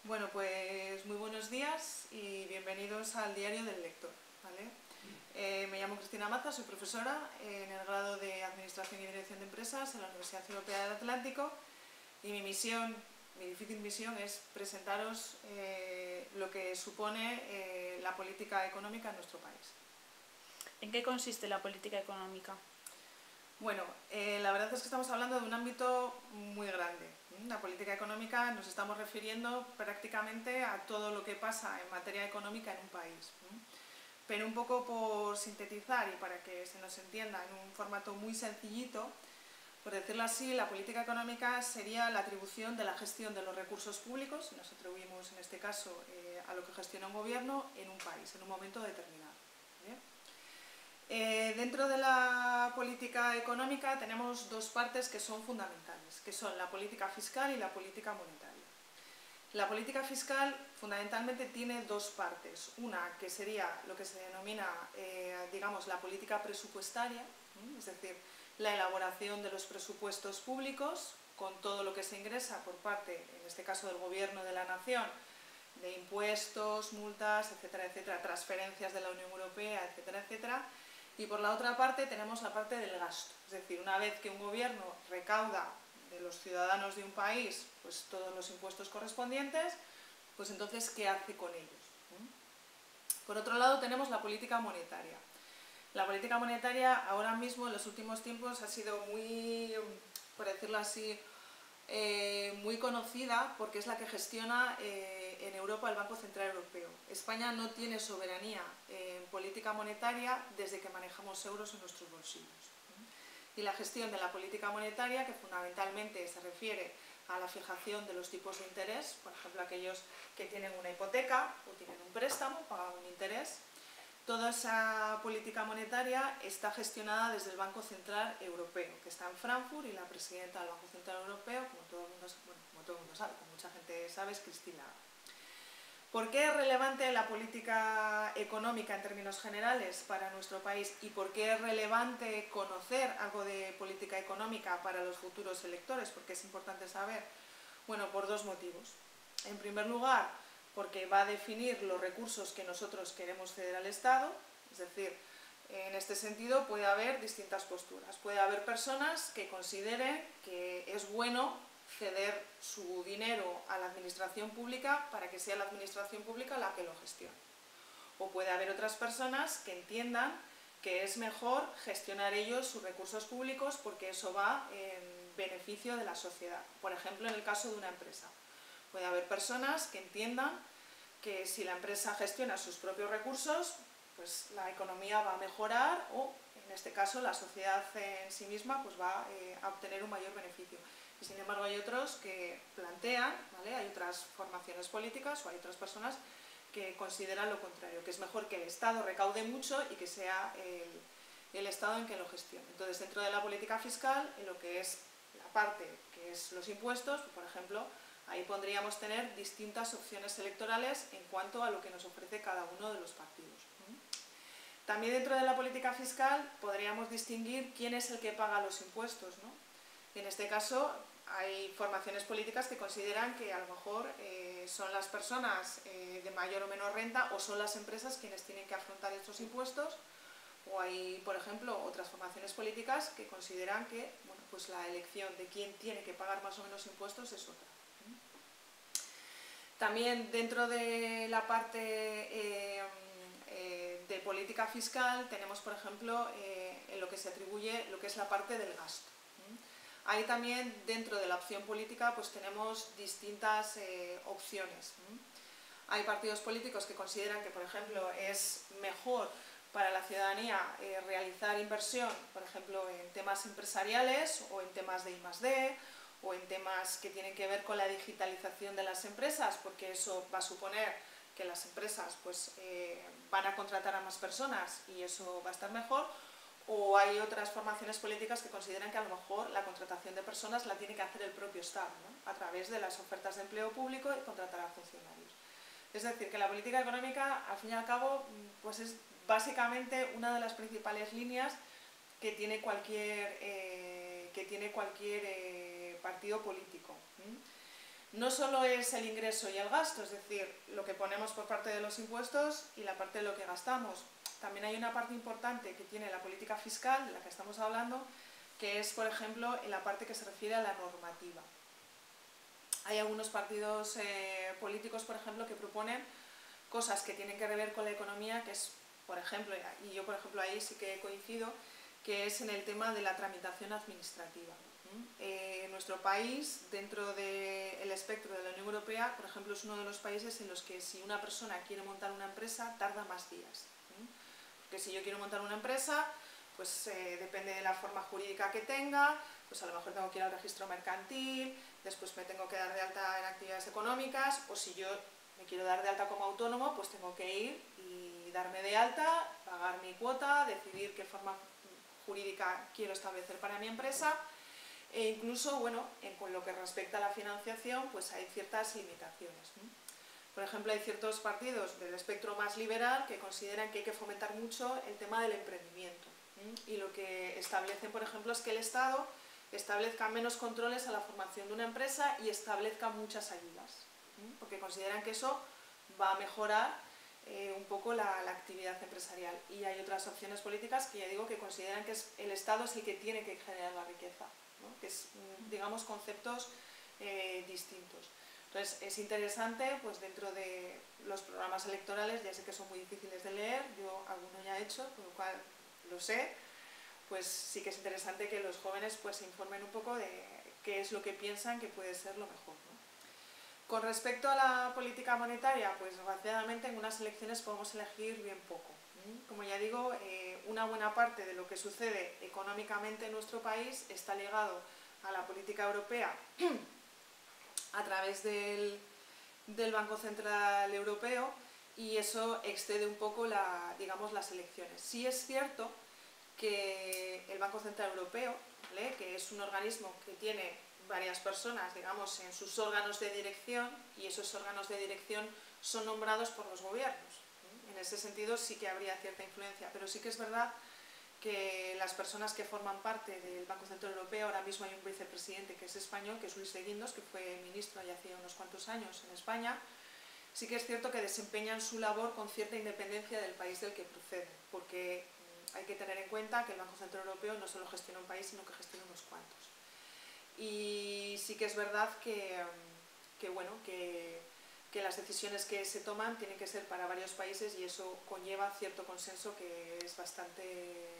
Bueno, pues muy buenos días y bienvenidos al Diario del Lector, ¿vale? Me llamo Cristina Maza, soy profesora en el grado de Administración y Dirección de Empresas en la Universidad Europea del Atlántico y mi difícil misión es presentaros lo que supone la política económica en nuestro país. ¿En qué consiste la política económica? Bueno, la verdad es que estamos hablando de un ámbito muy grande. La política económica nos estamos refiriendo prácticamente a todo lo que pasa en materia económica en un país. Pero un poco por sintetizar y para que se nos entienda en un formato muy sencillito, por decirlo así, la política económica sería la atribución de la gestión de los recursos públicos, nos atribuimos en este caso a lo que gestiona un gobierno en un país, en un momento determinado. ¿Bien? Dentro de la política económica tenemos dos partes que son fundamentales, que son la política fiscal y la política monetaria. La política fiscal fundamentalmente tiene dos partes, una que sería lo que se denomina, digamos, la política presupuestaria, es decir, la elaboración de los presupuestos públicos con todo lo que se ingresa por parte, en este caso del gobierno de la nación, de impuestos, multas, etcétera, etcétera, transferencias de la Unión Europea, etcétera, etcétera. Y por la otra parte tenemos la parte del gasto, es decir, una vez que un gobierno recauda de los ciudadanos de un país pues todos los impuestos correspondientes, pues entonces ¿qué hace con ellos? Por otro lado tenemos la política monetaria. La política monetaria ahora mismo en los últimos tiempos ha sido muy, por decirlo así, muy conocida porque es la que gestiona en Europa el Banco Central Europeo. España no tiene soberanía en política monetaria desde que manejamos euros en nuestros bolsillos. Y la gestión de la política monetaria, que fundamentalmente se refiere a la fijación de los tipos de interés, por ejemplo aquellos que tienen una hipoteca o tienen un préstamo, pagan un interés. Toda esa política monetaria está gestionada desde el Banco Central Europeo, que está en Frankfurt, y la presidenta del Banco Central Europeo, como todo el mundo sabe, como mucha gente sabe, es Christine Lagarde. ¿Por qué es relevante la política económica en términos generales para nuestro país y por qué es relevante conocer algo de política económica para los futuros electores? Porque es importante saber. Bueno, por dos motivos. En primer lugar, porque va a definir los recursos que nosotros queremos ceder al Estado, es decir, en este sentido puede haber distintas posturas. Puede haber personas que consideren que es bueno ceder su dinero a la administración pública para que sea la administración pública la que lo gestione. O puede haber otras personas que entiendan que es mejor gestionar ellos sus recursos públicos porque eso va en beneficio de la sociedad. Por ejemplo, en el caso de una empresa. Puede haber personas que entiendan que si la empresa gestiona sus propios recursos, pues la economía va a mejorar o, en este caso, la sociedad en sí misma pues va a obtener un mayor beneficio. Y sin embargo hay otros que plantean, ¿vale? Hay otras formaciones políticas o hay otras personas que consideran lo contrario, que es mejor que el Estado recaude mucho y que sea el Estado en que lo gestione. Entonces, dentro de la política fiscal, en lo que es la parte que es los impuestos, por ejemplo, ahí podríamos tener distintas opciones electorales en cuanto a lo que nos ofrece cada uno de los partidos. También dentro de la política fiscal podríamos distinguir quién es el que paga los impuestos, ¿no? En este caso hay formaciones políticas que consideran que a lo mejor son las personas de mayor o menor renta o son las empresas quienes tienen que afrontar estos impuestos, o hay, por ejemplo, otras formaciones políticas que consideran que bueno, pues la elección de quién tiene que pagar más o menos impuestos es otra. También dentro de la parte de política fiscal tenemos, por ejemplo, en lo que se atribuye lo que es la parte del gasto. Ahí también, dentro de la opción política, pues tenemos distintas opciones. Hay partidos políticos que consideran que, por ejemplo, es mejor para la ciudadanía realizar inversión, por ejemplo, en temas empresariales o en temas de I+D, o en temas que tienen que ver con la digitalización de las empresas, porque eso va a suponer que las empresas pues, van a contratar a más personas y eso va a estar mejor. O hay otras formaciones políticas que consideran que a lo mejor la contratación de personas la tiene que hacer el propio Estado, ¿no? A través de las ofertas de empleo público y contratar a funcionarios. Es decir, que la política económica, al fin y al cabo, pues es básicamente una de las principales líneas que tiene cualquier partido político. no solo es el ingreso y el gasto, es decir, lo que ponemos por parte de los impuestos y la parte de lo que gastamos. También hay una parte importante que tiene la política fiscal, de la que estamos hablando, que es, por ejemplo, en la parte que se refiere a la normativa. Hay algunos partidos políticos, por ejemplo, que proponen cosas que tienen que ver con la economía, que es, por ejemplo, y yo, por ejemplo, ahí sí que coincido, que es en el tema de la tramitación administrativa. Nuestro país, dentro del espectro de la Unión Europea, por ejemplo, es uno de los países en los que si una persona quiere montar una empresa, tarda más días. Porque si yo quiero montar una empresa, pues depende de la forma jurídica que tenga, pues a lo mejor tengo que ir al registro mercantil, después me tengo que dar de alta en actividades económicas, o si yo me quiero dar de alta como autónomo, pues tengo que ir y darme de alta, pagar mi cuota, decidir qué forma jurídica quiero establecer para mi empresa, e incluso, bueno, con lo que respecta a la financiación, pues hay ciertas limitaciones, ¿no? Por ejemplo, hay ciertos partidos del espectro más liberal que consideran que hay que fomentar mucho el tema del emprendimiento, y lo que establecen, por ejemplo, es que el Estado establezca menos controles a la formación de una empresa y establezca muchas ayudas, porque consideran que eso va a mejorar un poco la actividad empresarial. Y hay otras opciones políticas que ya digo que consideran que el Estado es el que tiene que generar la riqueza, ¿no? Que es, digamos, conceptos distintos. Entonces es interesante, pues dentro de los programas electorales, ya sé que son muy difíciles de leer, yo alguno ya he hecho, con lo cual lo sé, pues sí que es interesante que los jóvenes pues se informen un poco de qué es lo que piensan que puede ser lo mejor, ¿no? Con respecto a la política monetaria, pues desgraciadamente en unas elecciones podemos elegir bien poco. Como ya digo, una buena parte de lo que sucede económicamente en nuestro país está ligado a la política europea a través del Banco Central Europeo, y eso excede un poco digamos, las elecciones. Sí es cierto que el Banco Central Europeo, ¿vale?, que es un organismo que tiene varias personas, digamos, en sus órganos de dirección, y esos órganos de dirección son nombrados por los gobiernos. En ese sentido sí que habría cierta influencia, pero sí que es verdad que las personas que forman parte del Banco Central Europeo, ahora mismo hay un vicepresidente que es español, que es Luis de Guindos, que fue ministro ya hace unos cuantos años en España, sí que es cierto que desempeñan su labor con cierta independencia del país del que proceden, porque hay que tener en cuenta que el Banco Central Europeo no solo gestiona un país, sino que gestiona unos cuantos. Y sí que es verdad bueno, que las decisiones que se toman tienen que ser para varios países, y eso conlleva cierto consenso que es bastante